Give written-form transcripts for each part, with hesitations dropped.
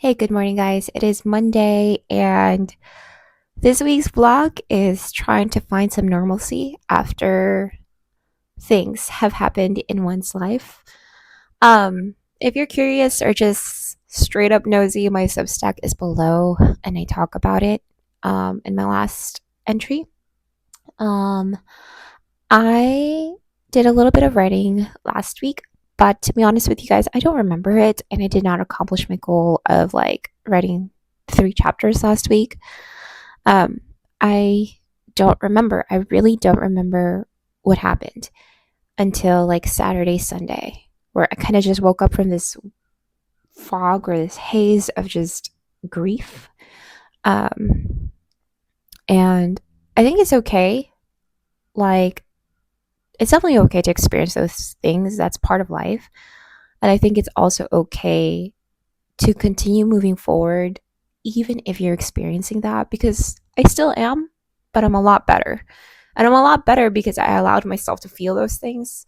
Hey, good morning, guys. It is Monday, and this week's vlog is trying to find some normalcy after things have happened in one's life. If you're curious or just straight up nosy, my Substack is below, and I talk about it in my last entry. Um, I did a little bit of writing last week, but to be honest with you guys, I don't remember it, and I did not accomplish my goal of like writing 3 chapters last week. Um, I don't remember. I really don't remember what happened until like Saturday, Sunday, where I kind of just woke up from this fog or this haze of just grief. Um, and I think it's okay. Like, it's definitely okay to experience those things. That's part of life. And I think it's also okay to continue moving forward, even if you're experiencing that, because I still am, but I'm a lot better. And I'm a lot better because I allowed myself to feel those things.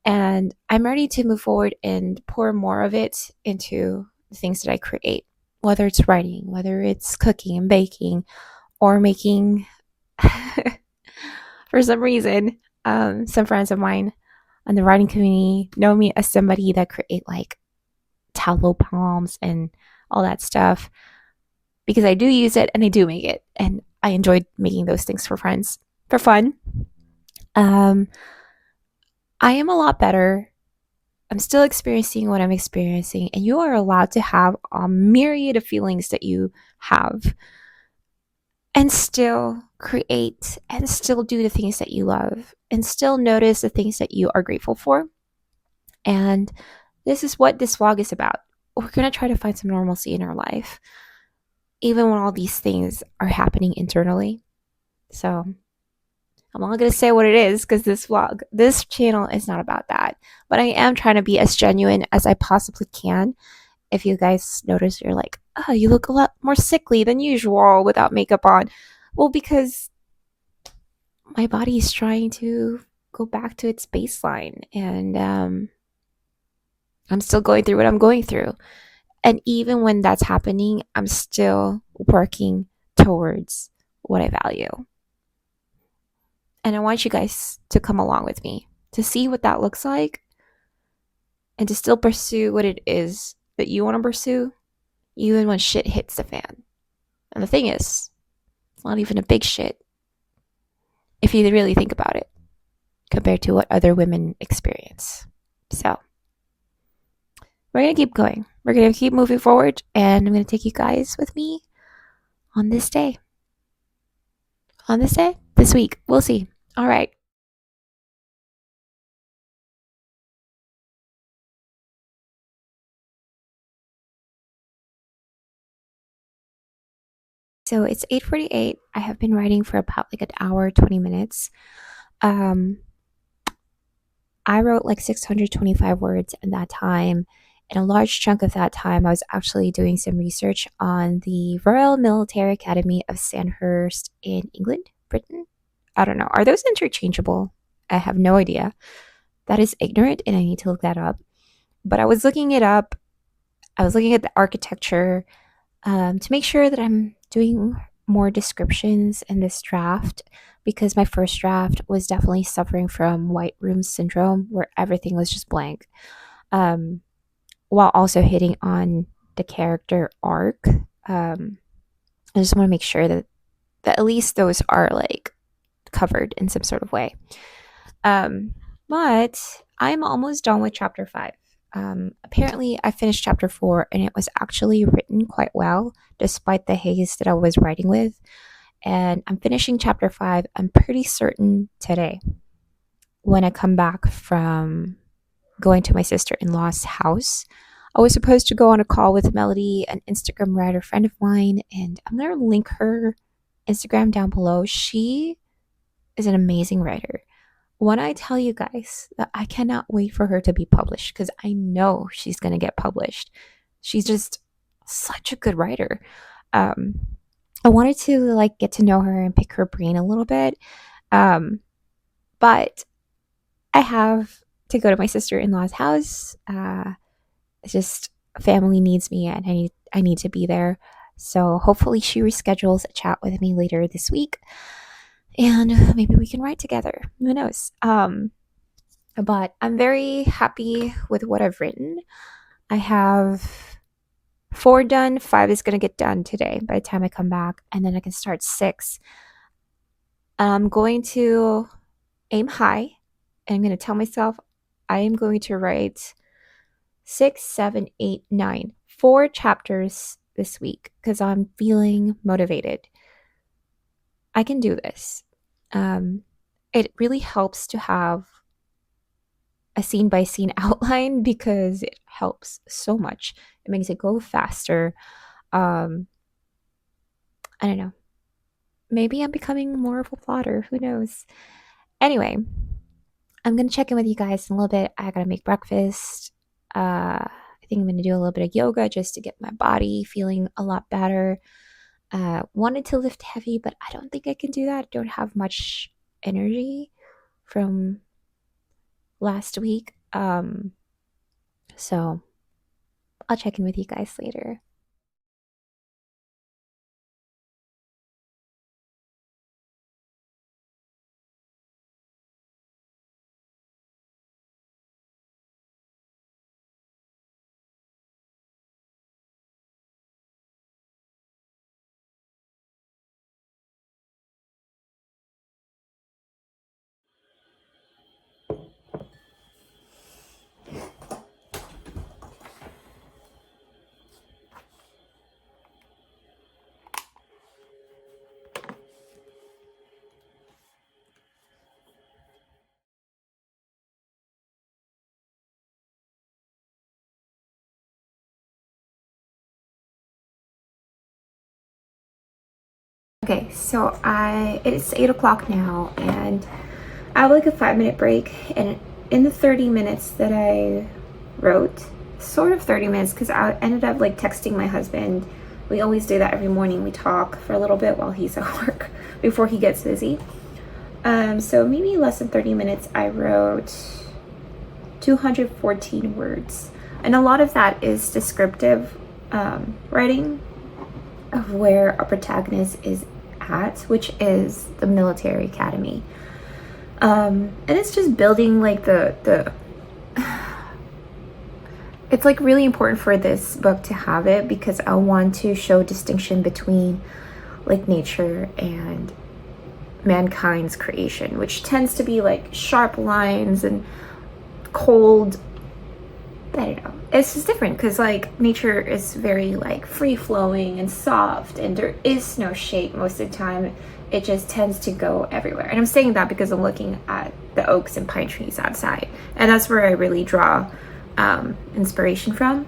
And I'm ready to move forward and pour more of it into the things that I create, whether it's writing, whether it's cooking and baking, or making, for some reason, some friends of mine in the writing community know me as somebody that create like tallow palms and all that stuff because I do use it and I do make it. And I enjoyed making those things for friends for fun. Um, I am a lot better. I'm still experiencing what I'm experiencing, and you are allowed to have a myriad of feelings that you have and still create and still do the things that you love and still notice the things that you are grateful for. And this is what this vlog is about. We're going to try to find some normalcy in our life, even when all these things are happening internally. So I'm not going to say what it is because this channel is not about that. But I am trying to be as genuine as I possibly can. If you guys notice, you're like, oh, you look a lot more sickly than usual without makeup on. Well, because my body is trying to go back to its baseline. And I'm still going through what I'm going through. And even when that's happening, I'm still working towards what I value. And I want you guys to come along with me to see what that looks like and to still pursue what it is that you want to pursue, even when shit hits the fan. And the thing is, it's not even a big shit if you really think about it compared to what other women experience. So, we're going to keep going. We're going to keep moving forward, and I'm going to take you guys with me on this day. On this day? This week. We'll see. All right. So it's 8:48. I have been writing for about like an hour, 20 minutes. Um, I wrote like 625 words in that time. And a large chunk of that time, I was actually doing some research on the Royal Military Academy of Sandhurst in England, Britain. I don't know. Are those interchangeable? I have no idea. That is ignorant, and I need to look that up. But I was looking it up. I was looking at the architecture to make sure that I'm doing more descriptions in this draft because my first draft was definitely suffering from white room syndrome where everything was just blank, um, while also hitting on the character arc. I just want to make sure that at least those are like covered in some sort of way. Um, but I'm almost done with chapter 5. Apparently, I finished chapter 4 and it was actually written quite well despite the haze that I was writing with. And I'm finishing chapter 5, I'm pretty certain today when I come back from going to my sister in law's house. I was supposed to go on a call with Melody, an Instagram writer friend of mine, and I'm going to link her Instagram down below. She is an amazing writer. When I tell you guys that I cannot wait for her to be published because I know she's going to get published. She's just such a good writer. Um, I wanted to like get to know her and pick her brain a little bit. Um, but I have to go to my sister-in-law's house. It's just family needs me and I need to be there. So hopefully she reschedules a chat with me later this week and maybe we can write together. Who knows? But I'm very happy with what I've written. I have 4 done, 5 is going to get done today by the time I come back, and then I can start 6. I'm going to aim high, and I'm going to tell myself I am going to write 6, 7, 8, 9, 4 chapters this week because I'm feeling motivated. I can do this. It really helps to have a scene by scene outline because it helps so much. It makes it go faster. I don't know. Maybe I'm becoming more of a plotter. Who knows? Anyway, I'm gonna check in with you guys in a little bit. I gotta make breakfast. I think I'm gonna do a little bit of yoga just to get my body feeling a lot better. Wanted to lift heavy, but I don't think I can do that. I don't have much energy from last week. So I'll check in with you guys later. Okay, so it's 8 o'clock now, and I have like a 5-minute break, and in the 30 minutes that I wrote, sort of 30 minutes, because I ended up like texting my husband. We always do that every morning. We talk for a little bit while he's at work before he gets busy. So maybe less than 30 minutes, I wrote 214 words, and a lot of that is descriptive writing of where a protagonist is at, which is the military academy. And it's just building like the it's like really important for this book to have it because I want to show distinction between like nature and mankind's creation, which tends to be like sharp lines and cold. I don't know. It's just different because like nature is very like free flowing and soft, and there is no shape most of the time. It just tends to go everywhere. And I'm saying that because I'm looking at the oaks and pine trees outside, and that's where I really draw inspiration from.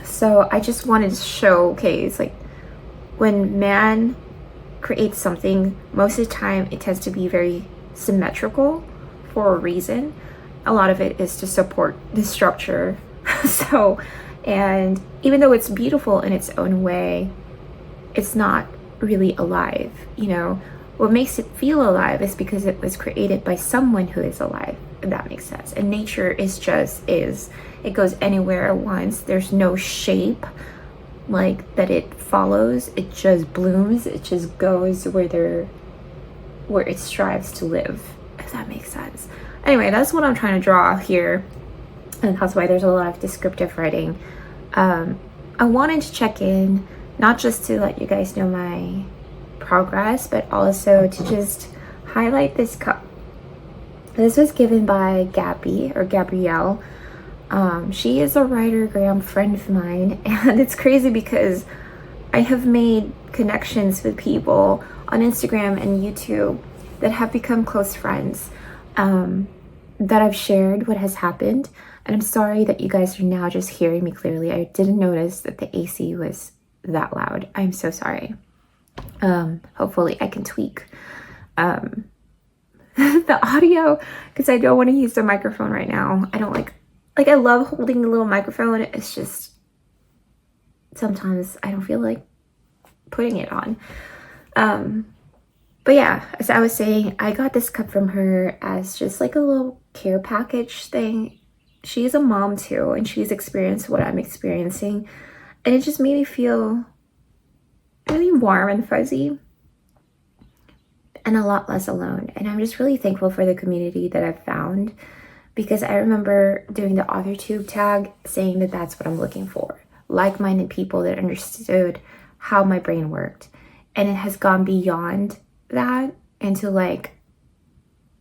So I just wanted to showcase like when man creates something, most of the time it tends to be very symmetrical for a reason. A lot of it is to support the structure. So, and even though it's beautiful in its own way, it's not really alive. You know, what makes it feel alive is because it was created by someone who is alive, if that makes sense. And nature is just is. It goes anywhere at once. There's no shape like that it follows. It just blooms. It just goes where it strives to live, if that makes sense. Anyway, that's what I'm trying to draw here, and that's why there's a lot of descriptive writing. I wanted to check in, not just to let you guys know my progress, but also to just highlight this cup. This was given by Gabby, or Gabrielle. She is a writergram friend of mine, and it's crazy because I have made connections with people on Instagram and YouTube that have become close friends. That I've shared what has happened, and I'm sorry that you guys are now just hearing me clearly. I didn't notice that the AC was that loud. I'm so sorry. Hopefully I can tweak the audio because I don't want to use the microphone right now. I don't like I love holding the little microphone. It's just sometimes I don't feel like putting it on. But yeah, as I was saying, I got this cup from her as just like a little care package thing. she's a mom too, and she's experienced what I'm experiencing, and it just made me feel really warm and fuzzy and a lot less alone. And I'm just really thankful for the community that I've found, because I remember doing the AuthorTube tag saying that that's what I'm looking for. Like-minded people that understood how my brain worked. And it has gone beyond that into like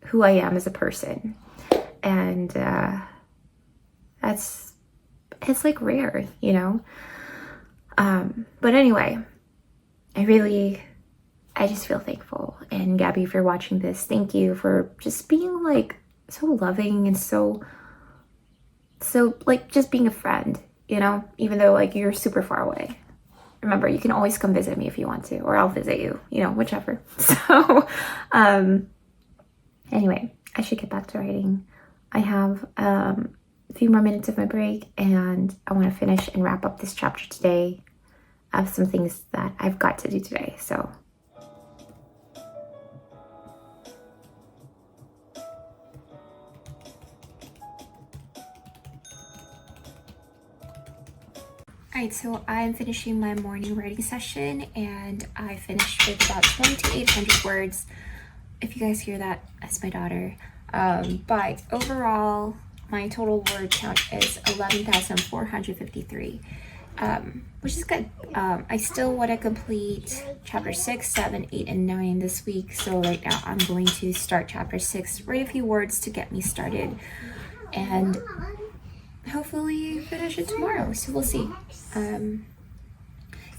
who I am as a person. And it's like rare, you know? But anyway, I just feel thankful. And Gabby, if you're watching this, thank you for just being like so loving and so like just being a friend, you know, even though like you're super far away. Remember, you can always come visit me if you want to, or I'll visit you, you know, whichever. So anyway, I should get back to writing. I have a few more minutes of my break, and I want to finish and wrap up this chapter today. I have some things that I've got to do today, so. Alright, so I'm finishing my morning writing session, and I finished with about 2,800 words. If you guys hear that, that's my daughter. But overall, my total word count is 11,453, which is good. I still want to complete chapter 6, 7, 8, and 9 this week. So right now I'm going to start chapter 6, write a few words to get me started, and hopefully finish it tomorrow. So we'll see.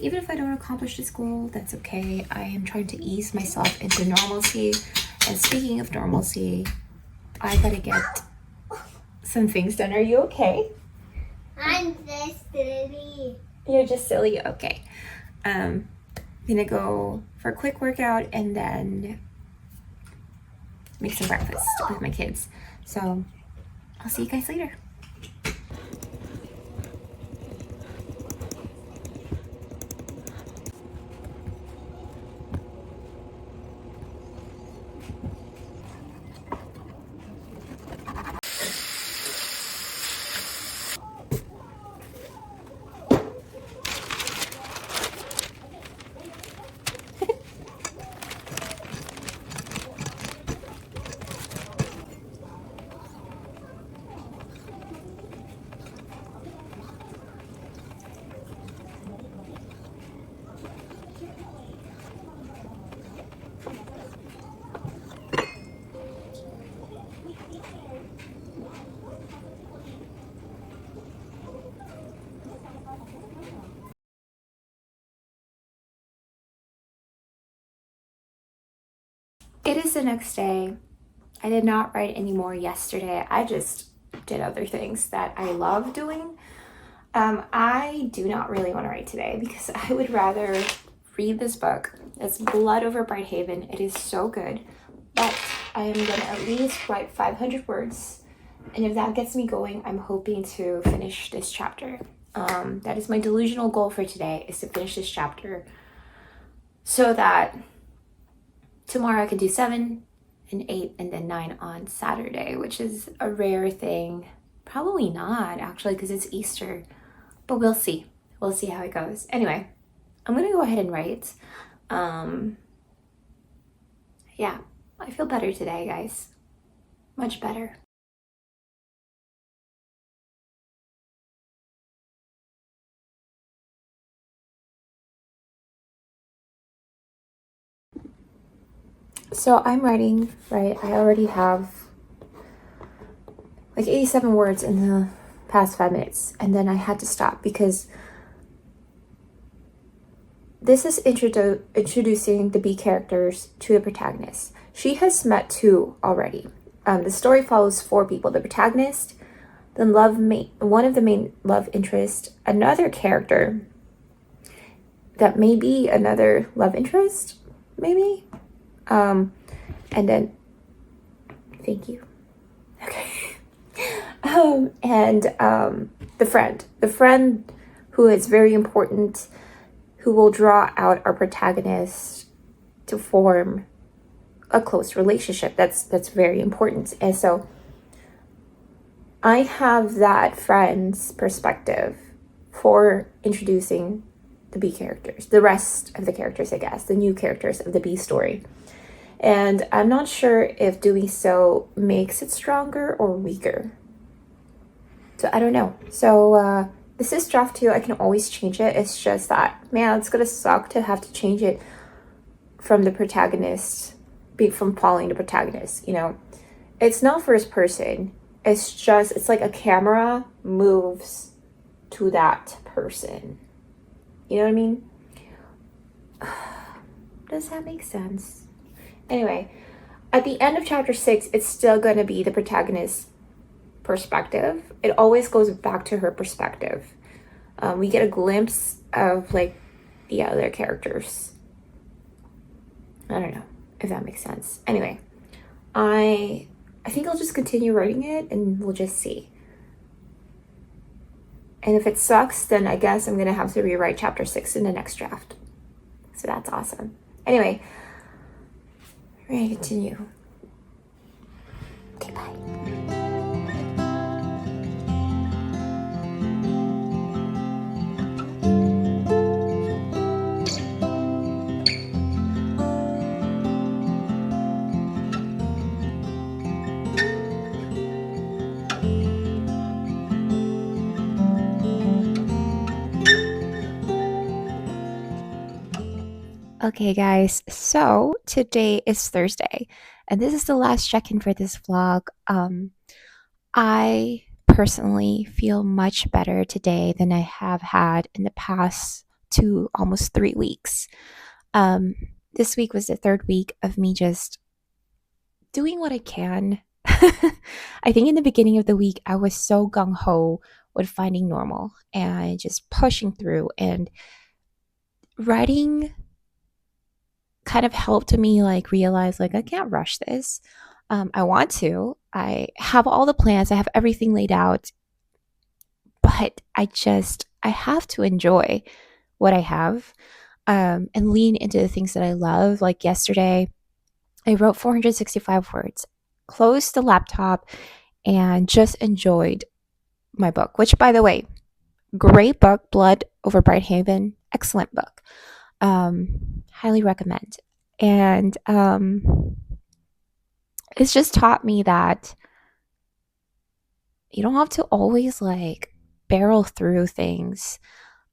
Even if I don't accomplish this goal, that's okay. I am trying to ease myself into normalcy. And speaking of normalcy, I gotta get some things done. Are you okay? I'm just silly. You're just silly? Okay. I'm gonna go for a quick workout and then make some breakfast with my kids. So I'll see you guys later. It is the next day. I did not write anymore yesterday. I just did other things that I love doing. I do not really want to write today because I would rather read this book. It's Blood Over Brighthaven. It is so good. But I am going to at least write 500 words. And if that gets me going, I'm hoping to finish this chapter. That is my delusional goal for today, is to finish this chapter so that tomorrow I can do 7 and 8 and then 9 on Saturday, which is a rare thing. Probably not, actually, because it's Easter. But we'll see. We'll see how it goes. Anyway, I'm going to go ahead and write. Yeah, I feel better today, guys. Much better. So I'm writing, right? I already have like 87 words in the past 5 minutes, and then I had to stop because this is introducing the B characters to the protagonist. She has met 2 already. The story follows 4 people: the protagonist, the one of the main love interest, another character that may be another love interest, maybe. And then, thank you. Okay. The friend who is very important, who will draw out our protagonist to form a close relationship. That's very important. And so I have that friend's perspective for introducing the B characters, the rest of the characters, I guess, the new characters of the B story. And I'm not sure if doing so makes it stronger or weaker. So I don't know. So this is draft 2. I can always change it. It's just that, man, it's going to suck to have to change it from the protagonist, from following the protagonist, you know? It's not first person. It's just, it's like a camera moves to that person. You know what I mean? Does that make sense? Anyway, at the end of chapter 6, it's still going to be the protagonist's perspective. It always goes back to her perspective. We get a glimpse of like the other characters. I don't know if that makes sense. Anyway, I think I'll just continue writing it and we'll just see. And if it sucks, then I guess I'm gonna have to rewrite chapter 6 in the next draft. So that's awesome. Anyway, we're gonna continue. Okay, bye. Okay, guys, so today is Thursday, and this is the last check in for this vlog. I personally feel much better today than I have had in the past 2, almost 3 weeks. Um, this week was the third week of me just doing what I can. I think in the beginning of the week, I was so gung ho with finding normal and just pushing through, and writing kind of helped me like realize like I can't rush this. I want to. I have all the plans. I have everything laid out, but I have to enjoy what I have, and lean into the things that I love. Like yesterday, I wrote 465 words, closed the laptop, and just enjoyed my book. Which, by the way, great book, Blood Over Bright Haven. Excellent book. Highly recommend. And it's just taught me that you don't have to always like barrel through things.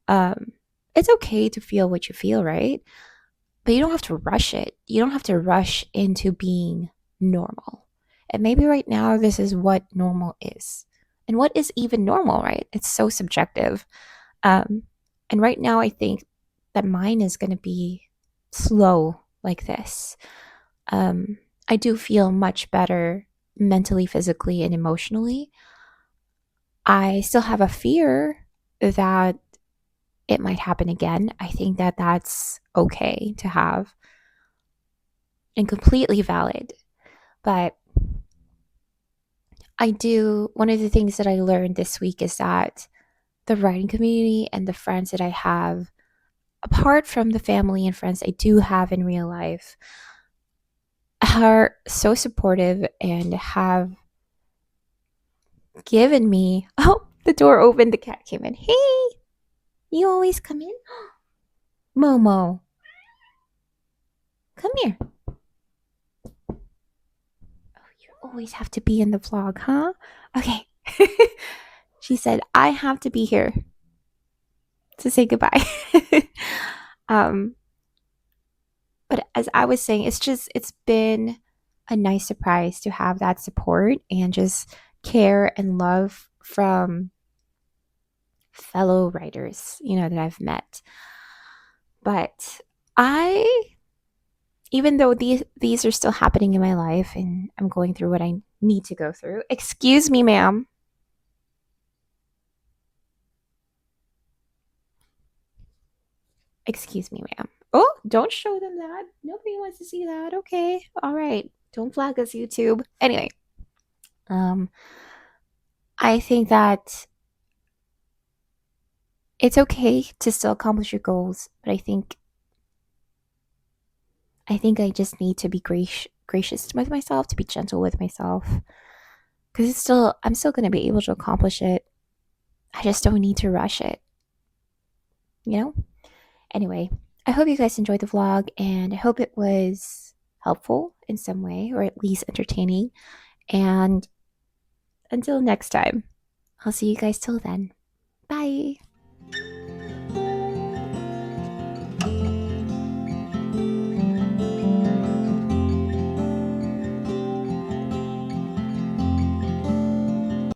Um, it's okay to feel what you feel, right? But you don't have to rush it. You don't have to rush into being normal. And maybe right now, this is what normal is. And what is even normal, right? It's so subjective. Um, and right now, I think that mine is going to be slow like this. I do feel much better mentally, physically, and emotionally. I still have a fear that it might happen again. I think that that's okay to have and completely valid. But one of the things that I learned this week is that the writing community and the friends that I have, apart from the family and friends I do have in real life, are so supportive and have given me. Oh, the door opened, the cat came in. Hey, you always come in? Momo, come here. You always have to be in the vlog, huh? Okay. She said, I have to be here to say goodbye. um, but as I was saying, it's been a nice surprise to have that support and just care and love from fellow writers, that I've met. But even though these are still happening in my life and I'm going through what I need to go through. Excuse me, ma'am. Excuse me, ma'am. Oh, don't show them that. Nobody wants to see that. Okay. All right. Don't flag us, YouTube. Anyway, um, I think that it's okay to still accomplish your goals, but I think I just need to be gracious with myself, to be gentle with myself. because I'm still going to be able to accomplish it. I just don't need to rush it, you know? Anyway, I hope you guys enjoyed the vlog and I hope it was helpful in some way or at least entertaining. And until next time, I'll see you guys till then. Bye.